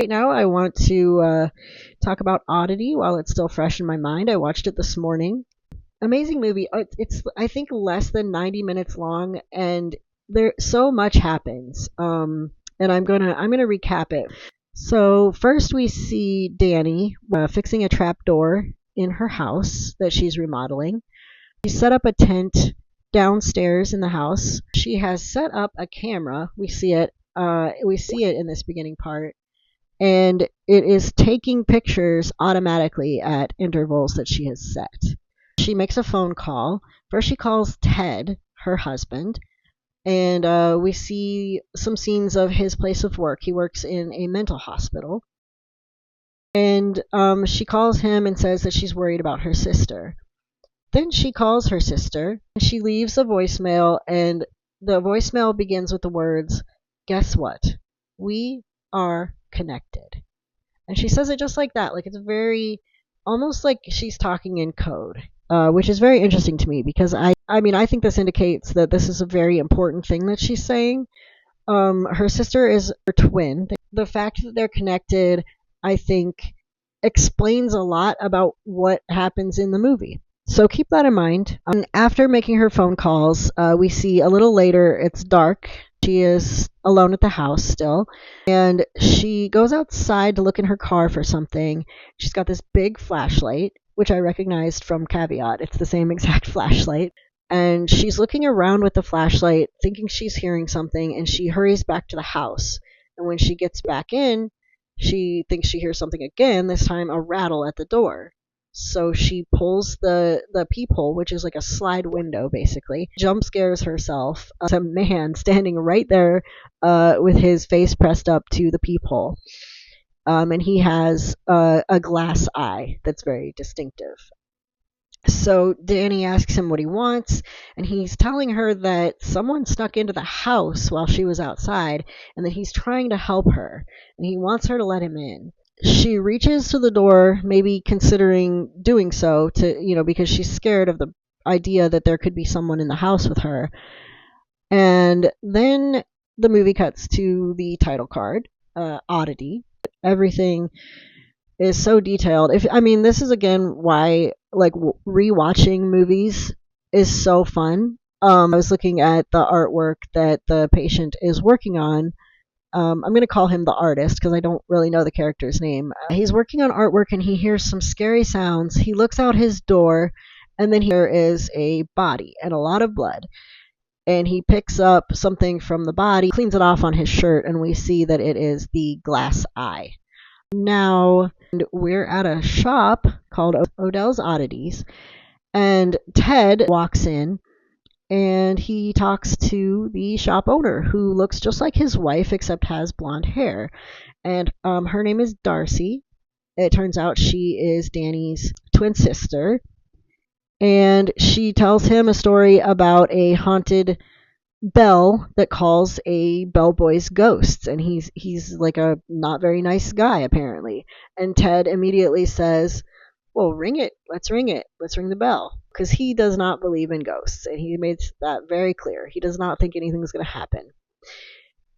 Right now, I want to talk about Oddity while it's still fresh in my mind. I watched it this morning. Amazing movie. It's I think less than 90 minutes long, and there so much happens. And I'm gonna recap it. So first we see Danny fixing a trap door in her house that she's remodeling. She set up a tent downstairs in the house. She has set up a camera. We see it. We see it in this beginning part, and it is taking pictures automatically at intervals that she has set. She makes a phone call. First, she calls Ted, her husband, and we see some scenes of his place of work. He works in a mental hospital. And she calls him and says that she's worried about her sister. Then she calls her sister, and she leaves a voicemail, and the voicemail begins with the words, "Guess what? We are connected." And she says it just like that. Like it's very, almost like she's talking in code, which is very interesting to me because I think this indicates that this is a very important thing that she's saying. Her sister is her twin. The fact that they're connected, I think, explains a lot about what happens in the movie. So keep that in mind. After making her phone calls, we see a little later it's dark. She is alone at the house still, and she goes outside to look in her car for something. She's got this big flashlight, which I recognized from Caveat. It's the same exact flashlight. And she's looking around with the flashlight, thinking she's hearing something, and she hurries back to the house. And when she gets back in, she thinks she hears something again, this time a rattle at the door. So she pulls the peephole, which is like a slide window basically, jump scares herself. There's a man standing right there with his face pressed up to the peephole. And he has a glass eye that's very distinctive. So Danny asks him what he wants, and he's telling her that someone snuck into the house while she was outside, and that he's trying to help her, and he wants her to let him in. She reaches to the door, maybe considering doing so because she's scared of the idea that there could be someone in the house with her. And then the movie cuts to the title card, Oddity. Everything is so detailed. This is again why rewatching movies is so fun. I was looking at the artwork that the patient is working on. I'm going to call him the artist because I don't really know the character's name. He's working on artwork and he hears some scary sounds. He looks out his door, and then there is a body and a lot of blood. And he picks up something from the body, cleans it off on his shirt, and we see that it is the glass eye. Now, we're at a shop called Odell's Oddities, and Ted walks in, and he talks to the shop owner, who looks just like his wife except has blonde hair. And her name is Darcy. It turns out she is Danny's twin sister. And she tells him a story about a haunted bell that calls a bellboy's ghosts. And he's like a not very nice guy, apparently. And Ted immediately says, "Well, ring it. Let's ring it. Let's ring the bell." Because he does not believe in ghosts, and he made that very clear. He does not think anything's going to happen.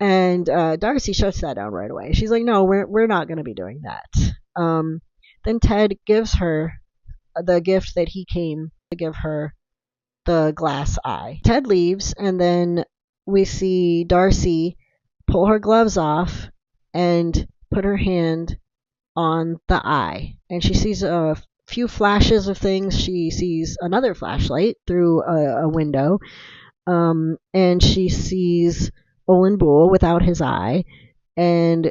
And Darcy shuts that down right away. She's like, "No, we're not going to be doing that." Then Ted gives her the gift that he came to give her, the glass eye. Ted leaves, and then we see Darcy pull her gloves off and put her hand on the eye, and she sees a few flashes of things. She sees another flashlight through a window, and she sees Olin Bull without his eye, and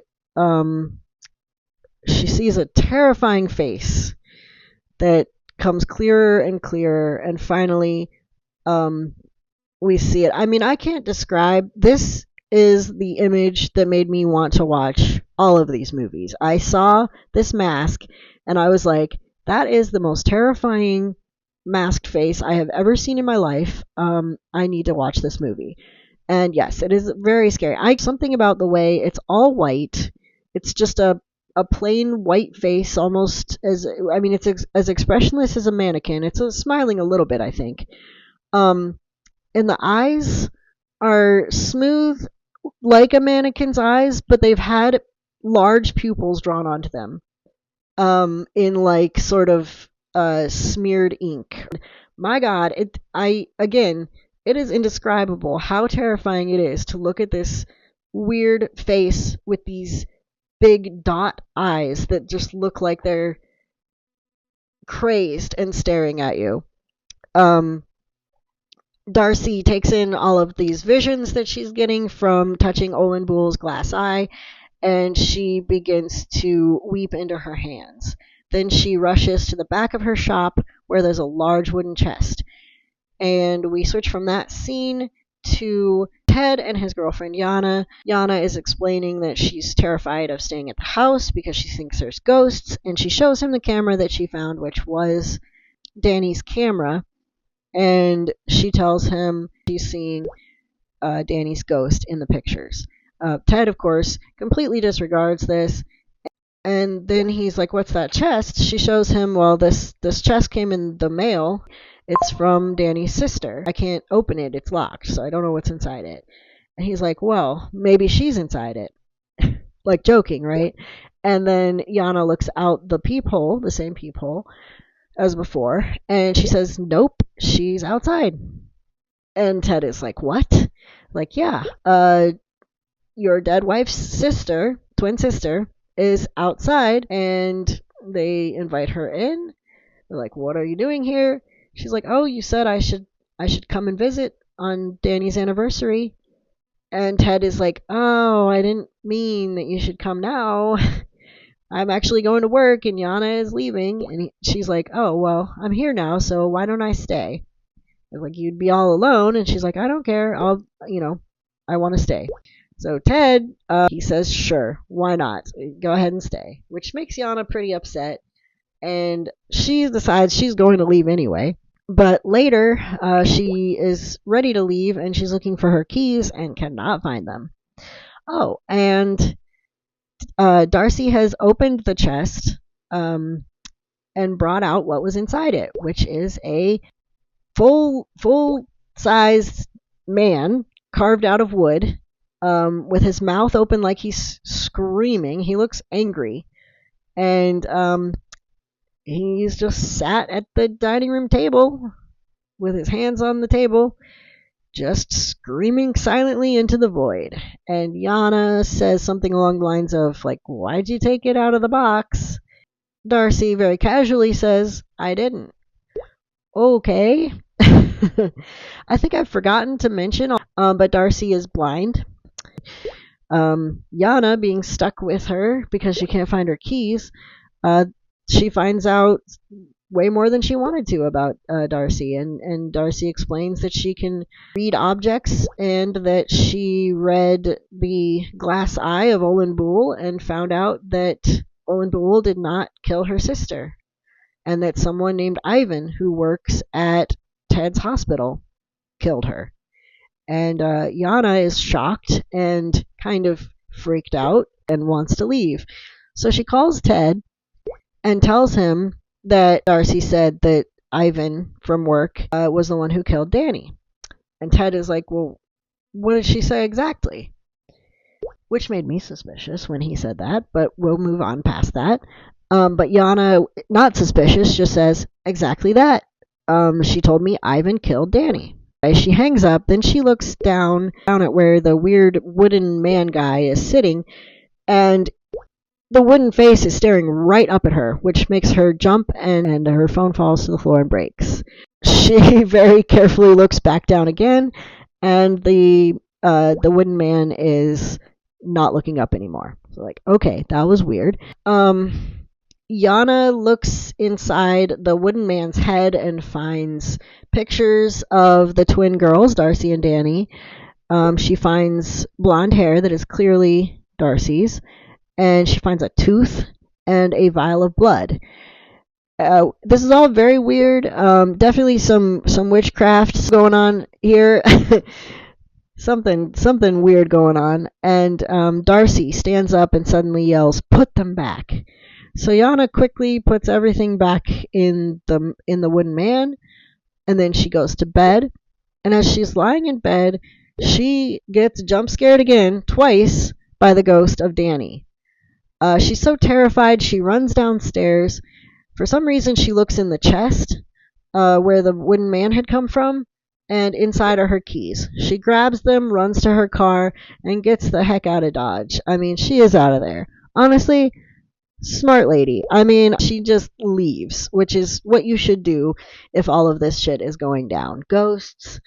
she sees a terrifying face that comes clearer and clearer, and finally we see it. I can't describe. This is the image that made me want to watch all of these movies. I saw this mask, and I was like, that is the most terrifying masked face I have ever seen in my life. I need to watch this movie. And yes, it is very scary. Something about the way it's all white. It's just a plain white face, almost it's as expressionless as a mannequin. It's smiling a little bit, I think. And the eyes are smooth like a mannequin's eyes, but they've had large pupils drawn onto them, in like sort of smeared ink. My God, it is indescribable how terrifying it is to look at this weird face with these big dot eyes that just look like they're crazed and staring at you. Um, Darcy takes in all of these visions that she's getting from touching Olin Bull's glass eye, and she begins to weep into her hands. Then she rushes to the back of her shop where there's a large wooden chest. And we switch from that scene to Ted and his girlfriend Yana. Yana is explaining that she's terrified of staying at the house because she thinks there's ghosts, and she shows him the camera that she found, which was Danny's camera, and she tells him she's seeing Danny's ghost in the pictures. Ted, of course, completely disregards this, and then he's like, "What's that chest?" She shows him, "Well, this chest came in the mail. It's from Danny's sister. I can't open it. It's locked, so I don't know what's inside it." And he's like, "Well, maybe she's inside it." Like joking, right? And then Yana looks out the peephole, the same peephole as before, and she says, "Nope, she's outside." And Ted is like, "What?" Like, "Yeah, your dead wife's sister, twin sister, is outside," and they invite her in. They're like, "What are you doing here?" She's like, "Oh, you said I should come and visit on Danny's anniversary." And Ted is like, "Oh, I didn't mean that you should come now. I'm actually going to work and Yana is leaving." And she's like, "Oh, well, I'm here now, so why don't I stay?" Like, "You'd be all alone." And she's like, "I don't care. I want to stay." So Ted, he says, "Sure, why not? Go ahead and stay," which makes Yana pretty upset. And she decides she's going to leave anyway. But later, she is ready to leave, and she's looking for her keys and cannot find them. Oh, and Darcy has opened the chest and brought out what was inside it, which is a full-sized man carved out of wood, with his mouth open like he's screaming. He looks angry, and he's just sat at the dining room table with his hands on the table, just screaming silently into the void. And Yana says something along the lines of, like, "Why'd you take it out of the box?" Darcy very casually says, "I didn't." Okay. I think I've forgotten to mention, but Darcy is blind. Yana, being stuck with her because she can't find her keys, she finds out way more than she wanted to about Darcy, and Darcy explains that she can read objects and that she read the glass eye of Olin Bull and found out that Olin Bull did not kill her sister, and that someone named Ivan, who works at Ted's hospital, killed her. And Yana is shocked and kind of freaked out and wants to leave. So she calls Ted and tells him that Darcy said that Ivan from work was the one who killed Danny. And Ted is like, "Well, what did she say exactly?" Which made me suspicious when he said that, but we'll move on past that. But Yana, not suspicious, just says, "Exactly that. She told me Ivan killed Danny." As she hangs up, then she looks down at where the weird wooden man guy is sitting, and the wooden face is staring right up at her, which makes her jump, and her phone falls to the floor and breaks. She very carefully looks back down again, and the wooden man is not looking up anymore. So, like, okay, that was weird. Yana looks inside the wooden man's head and finds pictures of the twin girls, Darcy and Danny. She finds blonde hair that is clearly Darcy's, and she finds a tooth and a vial of blood. This is all very weird. Definitely some witchcraft going on here. something weird going on. And Darcy stands up and suddenly yells, "Put them back." So Yana quickly puts everything back in the wooden man, and then she goes to bed. And as she's lying in bed, she gets jump scared again, twice, by the ghost of Danny. She's so terrified, she runs downstairs. For some reason, she looks in the chest where the wooden man had come from, and inside are her keys. She grabs them, runs to her car, and gets the heck out of Dodge. I mean, she is out of there. Honestly, smart lady. I mean, she just leaves, which is what you should do if all of this shit is going down. Ghosts,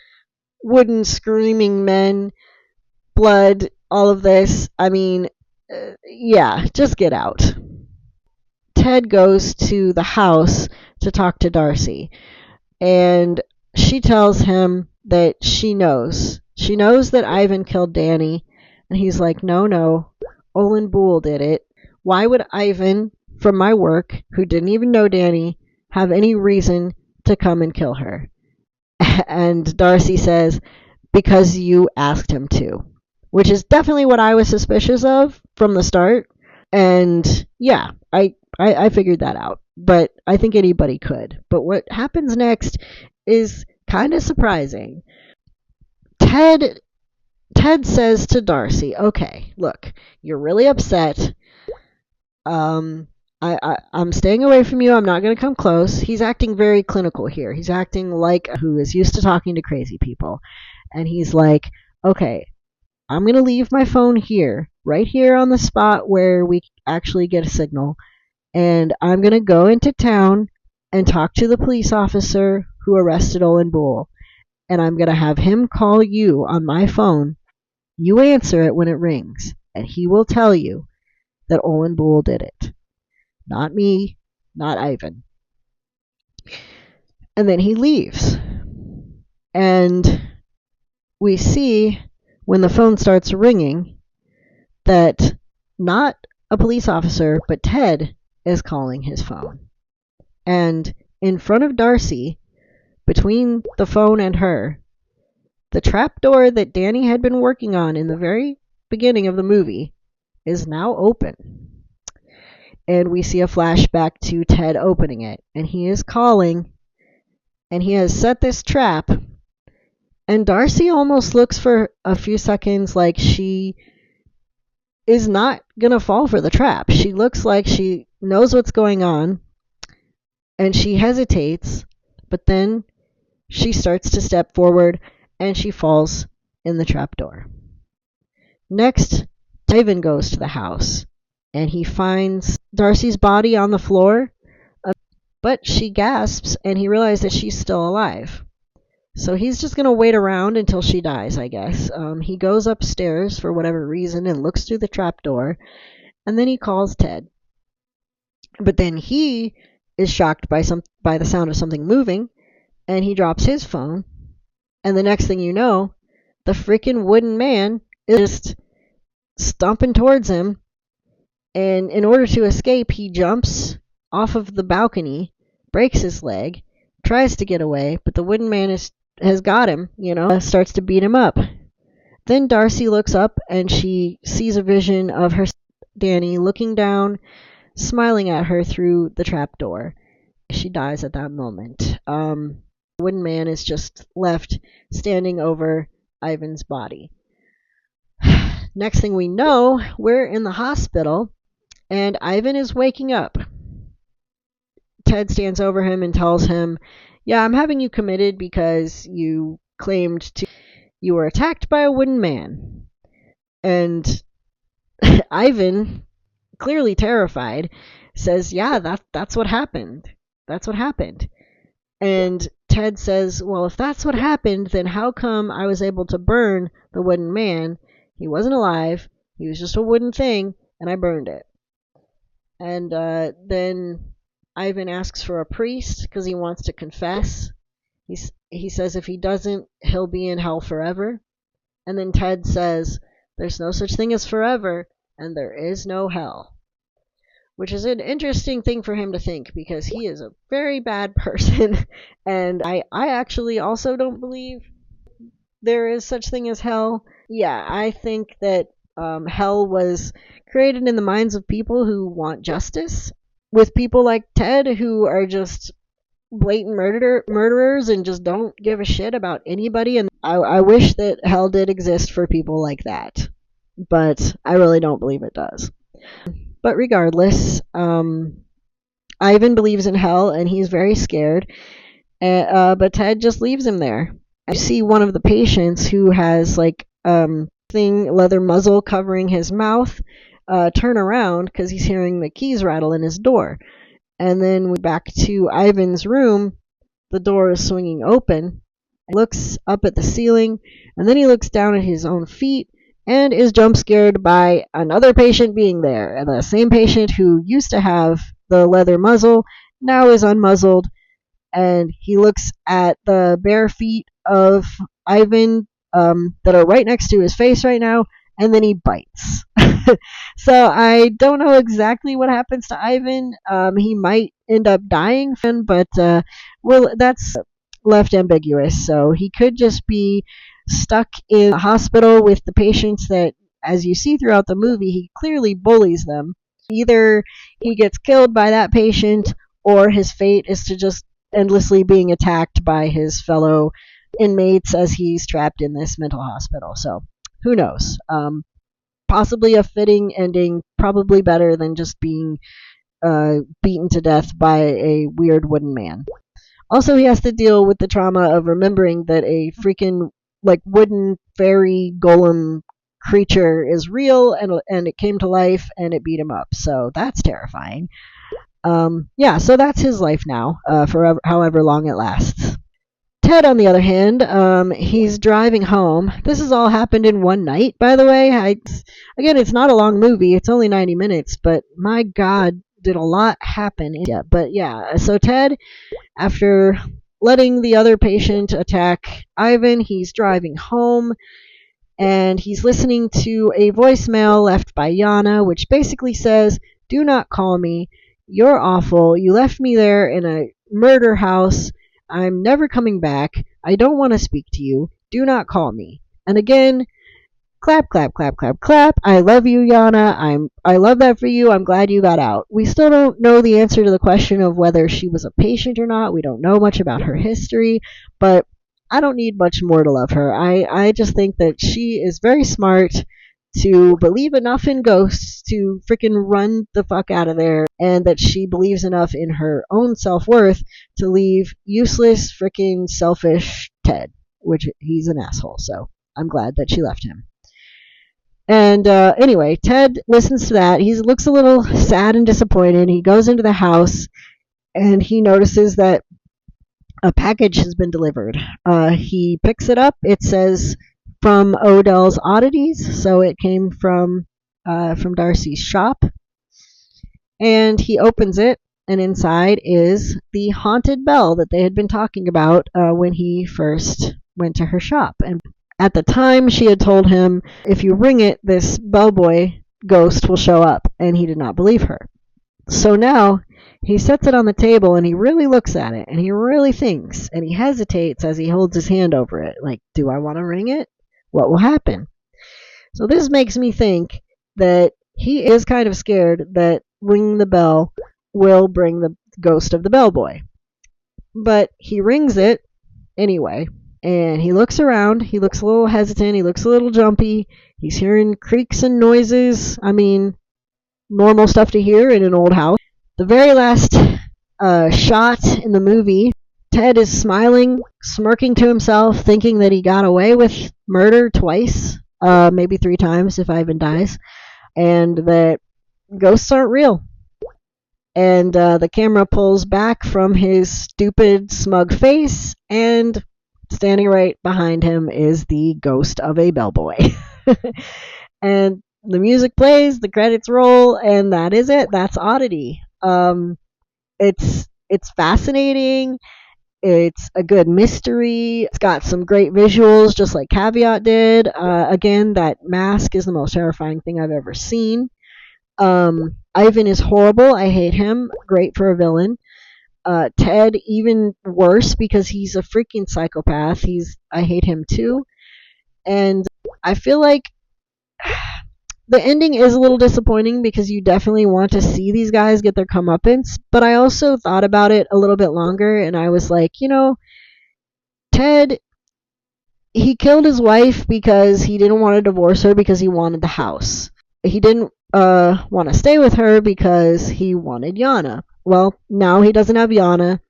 wooden screaming men, blood, all of this. I mean, yeah, just get out. Ted goes to the house to talk to Darcy, and she tells him that she knows. She knows that Ivan killed Danny, and he's like, no, Olin Boole did it. Why would Ivan, from my work, who didn't even know Danny, have any reason to come and kill her? And Darcy says, because you asked him to, which is definitely what I was suspicious of from the start. And yeah, I figured that out, but I think anybody could. But what happens next is kind of surprising. Ted says to Darcy, okay, look, you're really upset. I'm staying away from you. I'm not going to come close. He's acting very clinical here. He's acting like who is used to talking to crazy people. And he's like, okay, I'm going to leave my phone here, right here on the spot where we actually get a signal. And I'm going to go into town and talk to the police officer who arrested Olin Boole. And I'm going to have him call you on my phone. You answer it when it rings. And he will tell you that Olin Boole did it. Not me, not Ivan. And then he leaves. And we see when the phone starts ringing that not a police officer, but Ted is calling his phone. And in front of Darcy, between the phone and her, the trapdoor that Danny had been working on in the very beginning of the movie is now open. And we see a flashback to Ted opening it. And he is calling, and he has set this trap. And Darcy almost looks for a few seconds like she is not going to fall for the trap. She looks like she knows what's going on, and she hesitates, but then she starts to step forward, and she falls in the trapdoor. Next, Ivan goes to the house, and he finds Darcy's body on the floor, but she gasps, and he realizes that she's still alive. So he's just going to wait around until she dies, I guess. He goes upstairs for whatever reason and looks through the trapdoor, and then he calls Ted. But then he is shocked by the sound of something moving, and he drops his phone, and the next thing you know, the freaking wooden man is just stomping towards him, and in order to escape, he jumps off of the balcony, breaks his leg, tries to get away, but the wooden man has got him, starts to beat him up. Then Darcy looks up, and she sees a vision of her Danny looking down, smiling at her through the trapdoor. She dies at that moment. The wooden man is just left standing over Ivan's body. Next thing we know, we're in the hospital, and Ivan is waking up. Ted stands over him and tells him, yeah, I'm having you committed because you claimed you were attacked by a wooden man. And Ivan, clearly terrified, says, yeah, that's what happened. That's what happened. And Ted says, well, if that's what happened, then how come I was able to burn the wooden man? He wasn't alive. He was just a wooden thing, and I burned it. And then Ivan asks for a priest because he wants to confess. He says if he doesn't, he'll be in hell forever. And then Ted says, there's no such thing as forever, and there is no hell. Which is an interesting thing for him to think, because he is a very bad person. And I actually also don't believe there is such thing as hell. Yeah, I think that hell was created in the minds of people who want justice, with people like Ted who are just blatant murderers and just don't give a shit about anybody. And I wish that hell did exist for people like that, but I really don't believe it does. But regardless, Ivan believes in hell and he's very scared. But Ted just leaves him there. I see one of the patients who has like leather muzzle covering his mouth turn around because he's hearing the keys rattle in his door. And then we back to Ivan's room. The door is swinging open. He looks up at the ceiling, and then he looks down at his own feet and is jump scared by another patient being there. And the same patient who used to have the leather muzzle now is unmuzzled, and he looks at the bare feet of Ivan that are right next to his face right now, and then he bites. So I don't know exactly what happens to Ivan. He might end up dying, but well, that's left ambiguous. So he could just be stuck in a hospital with the patients that, as you see throughout the movie, he clearly bullies them. Either he gets killed by that patient, or his fate is to just endlessly being attacked by his fellow inmates as he's trapped in this mental hospital. So who knows? Possibly a fitting ending, probably better than just being beaten to death by a weird wooden man. Also, he has to deal with the trauma of remembering that a freaking like wooden fairy golem creature is real, and it came to life and it beat him up. So that's terrifying. Yeah, so that's his life now, for however long it lasts. Ted, on the other hand, he's driving home. This has all happened in one night, by the way. Again, it's not a long movie. It's only 90 minutes, but my God, did a lot happen. But yeah, so Ted, after letting the other patient attack Ivan, he's driving home, and he's listening to a voicemail left by Yana, which basically says, "Do not call me. You're awful. You left me there in a murder house. I'm never coming back. I don't want to speak to you. Do not call me." And again, clap, clap, clap, clap, clap. I love you, Yana. I love that for you. I'm glad you got out. We still don't know the answer to the question of whether she was a patient or not. We don't know much about her history, but I don't need much more to love her. I just think that she is very smart to believe enough in ghosts to freaking run the fuck out of there, and that she believes enough in her own self-worth to leave useless, freaking selfish Ted, which he's an asshole, so I'm glad that she left him. And anyway, Ted listens to that. He looks a little sad and disappointed. He goes into the house, and he notices that a package has been delivered. He picks it up. It says from Odell's Oddities, so it came from Darcy's shop. And he opens it, and inside is the haunted bell that they had been talking about when he first went to her shop. And at the time, she had told him, if you ring it, this bellboy ghost will show up, and he did not believe her. So now he sets it on the table, and he really looks at it, and he really thinks, and he hesitates as he holds his hand over it, like, do I want to ring it? What will happen? So this makes me think that he is kind of scared that ringing the bell will bring the ghost of the bellboy. But he rings it anyway, and he looks around. He looks a little hesitant. He looks a little jumpy. He's hearing creaks and noises. I mean, normal stuff to hear in an old house. The very last shot in the movie, Ted is smiling, smirking to himself, thinking that he got away with murder twice, maybe 3 times if Ivan dies, and that ghosts aren't real. And the camera pulls back from his stupid, smug face, and standing right behind him is the ghost of a bellboy. And the music plays, the credits roll, and that is it. That's Oddity. It's fascinating. It's a good mystery. It's got some great visuals, just like Caveat did. Again, that mask is the most terrifying thing I've ever seen. Ivan is horrible. I hate him. Great for a villain. Ted, even worse because he's a freaking psychopath. I hate him too. And I feel like the ending is a little disappointing because you definitely want to see these guys get their comeuppance, but I also thought about it a little bit longer, and I was like, Ted, he killed his wife because he didn't want to divorce her because he wanted the house. He didn't want to stay with her because he wanted Yana. Well, now he doesn't have Yana,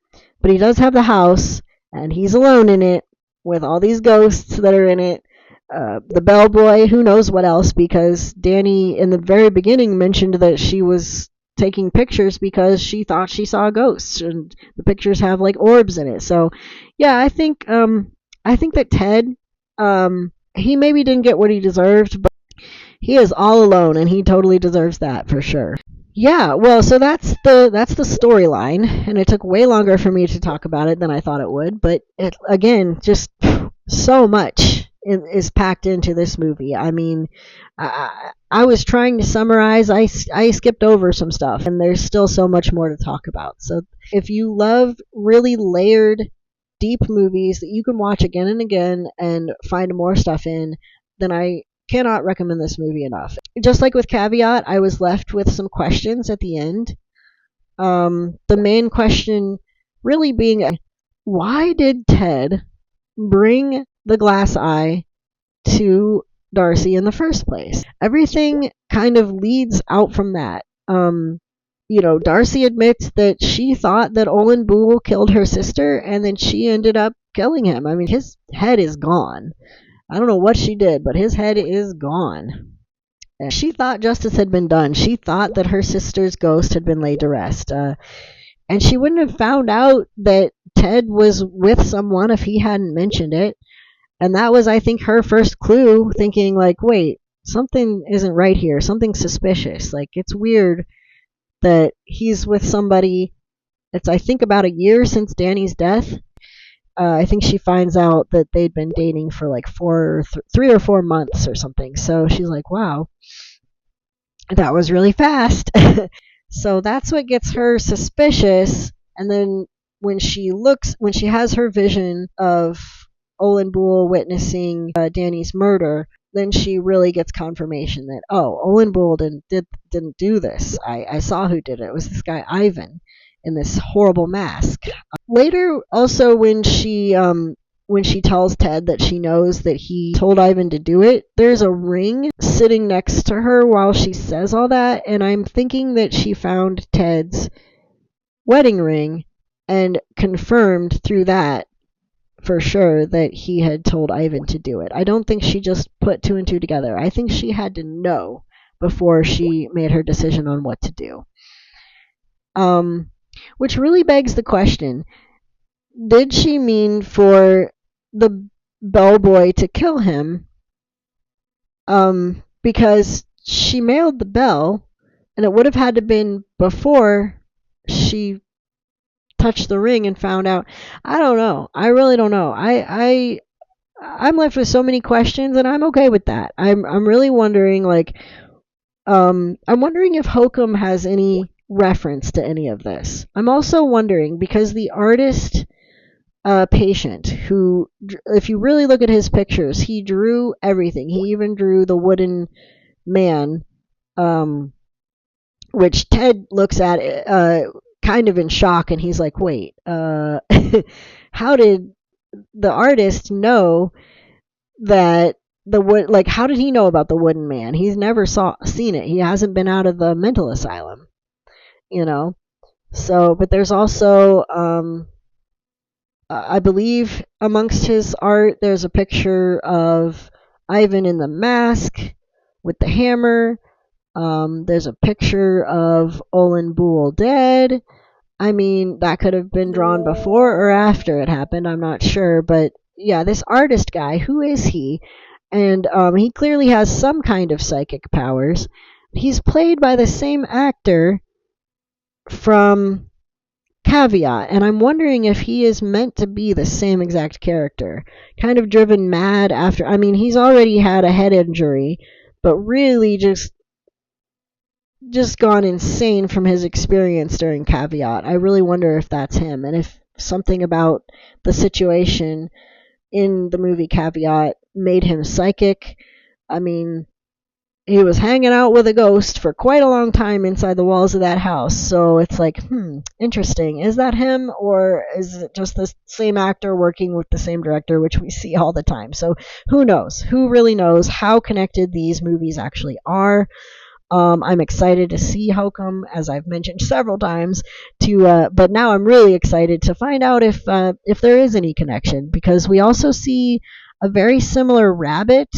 but he does have the house, and he's alone in it with all these ghosts that are in it. The bellboy, who knows what else, because Danny in the very beginning mentioned that she was taking pictures because she thought she saw ghosts, and the pictures have like orbs in it. So, yeah, I think that Ted, he maybe didn't get what he deserved, but he is all alone, and he totally deserves that for sure. Yeah, well, so that's the storyline, and it took way longer for me to talk about it than I thought it would. But it, again, just so much is packed into this movie. I mean, I was trying to summarize. I skipped over some stuff, and there's still so much more to talk about. So if you love really layered, deep movies that you can watch again and again and find more stuff in, then I cannot recommend this movie enough. Just like with Caveat, I was left with some questions at the end. The main question really being, why did Ted bring the glass eye to Darcy in the first place? Everything kind of leads out from that. Darcy admits that she thought that Olin Boole killed her sister, and then she ended up killing him. I mean, his head is gone. I don't know what she did, but his head is gone. She thought justice had been done. She thought that her sister's ghost had been laid to rest. And she wouldn't have found out that Ted was with someone if he hadn't mentioned it. And that was, I think, her first clue, thinking, like, wait, something isn't right here. Something's suspicious. Like, it's weird that he's with somebody. It's, I think, about a year since Danny's death. I think she finds out that they'd been dating for like 3 or 4 months or something. So she's like, wow, that was really fast. So that's what gets her suspicious. And then when she has her vision of Olin Boole witnessing Danny's murder, then she really gets confirmation that, oh, Olin Boole didn't do this. I saw who did it. It was this guy Ivan in this horrible mask. Later, also when she tells Ted that she knows that he told Ivan to do it, there's a ring sitting next to her while she says all that, and I'm thinking that she found Ted's wedding ring and confirmed through that for sure that he had told Ivan to do it. I don't think she just put 2 and 2 together. I think she had to know before she made her decision on what to do. Which really begs the question, did she mean for the bellboy to kill him? Because she mailed the bell, and it would have had to been before she touched the ring and found out. I don't know. I really don't know. I'm left with so many questions, and I'm okay with that. I'm really wondering, like, I'm wondering if Hokum has any reference to any of this. I'm also wondering, because the artist patient, who, if you really look at his pictures, he drew everything. He even drew the wooden man, which Ted looks at kind of in shock, and he's like, wait, how did the artist know that how did he know about the wooden man? He's never seen it. He hasn't been out of the mental asylum, So, but there's also, I believe amongst his art, there's a picture of Ivan in the mask with the hammer. There's a picture of Olin Boole dead. I mean, that could have been drawn before or after it happened. I'm not sure. But yeah, this artist guy, who is he? And he clearly has some kind of psychic powers. He's played by the same actor from Caveat, and I'm wondering if he is meant to be the same exact character, kind of driven mad after. I mean, he's already had a head injury, but really just gone insane from his experience during Caveat. I really wonder if that's him, and if something about the situation in the movie Caveat made him psychic. I mean, he was hanging out with a ghost for quite a long time inside the walls of that house. So it's like, interesting. Is that him, or is it just the same actor working with the same director, which we see all the time? So who knows? Who really knows how connected these movies actually are? I'm excited to see Hokum, as I've mentioned several times. But now I'm really excited to find out if there is any connection, because we also see a very similar rabbit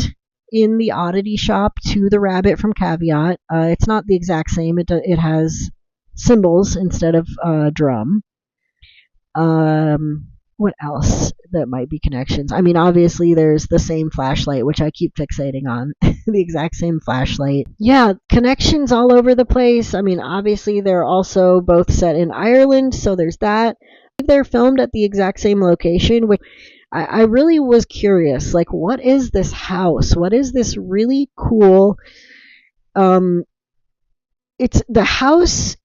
in the Oddity shop to the rabbit from Caveat. It's not the exact same. It has cymbals instead of drum. What else that might be connections? I mean, obviously there's the same flashlight, which I keep fixating on. The exact same flashlight. Yeah, connections all over the place. I mean, obviously they're also both set in Ireland, so there's that. They're filmed at the exact same location, which I really was curious. Like, what is this house? What is this really cool? It's the house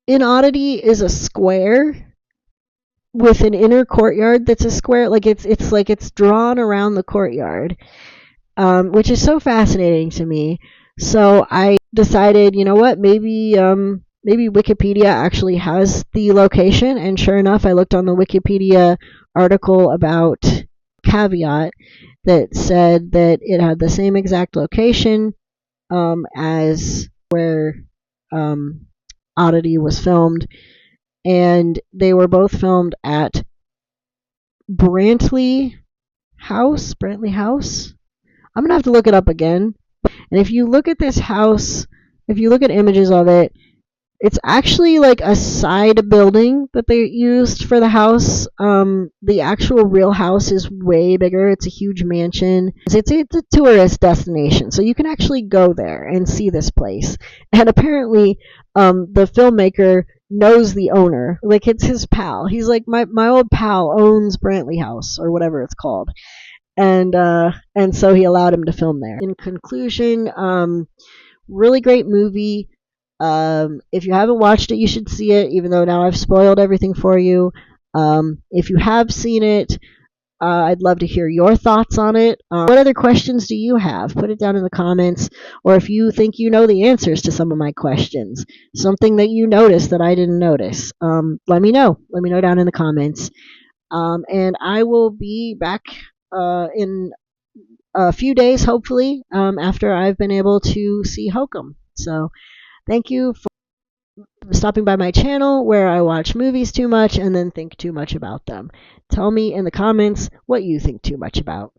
in Oddity is a square with an inner courtyard that's a square. Like it's like it's drawn around the courtyard, which is so fascinating to me. So I decided, you know what, maybe Wikipedia actually has the location, and sure enough, I looked on the Wikipedia article about Caveat that said that it had the same exact location as where Oddity was filmed, and they were both filmed at Brantley House. Brantley House. I'm gonna have to look it up again. And if you look at this house, if you look at images of it, it's actually like a side building that they used for the house. The actual real house is way bigger. It's a huge mansion. It's a tourist destination, so you can actually go there and see this place. And apparently, the filmmaker knows the owner. Like, it's his pal. He's like, my old pal owns Brantley House, or whatever it's called. And so he allowed him to film there. In conclusion, really great movie. If you haven't watched it, you should see it, even though now I've spoiled everything for you. If you have seen it, I'd love to hear your thoughts on it. What other questions do you have? Put it down in the comments. Or if you think you know the answers to some of my questions, something that you noticed that I didn't notice, let me know. Let me know down in the comments. And I will be back in a few days, hopefully, after I've been able to see Hokum. So thank you for stopping by my channel, where I watch movies too much and then think too much about them. Tell me in the comments what you think too much about.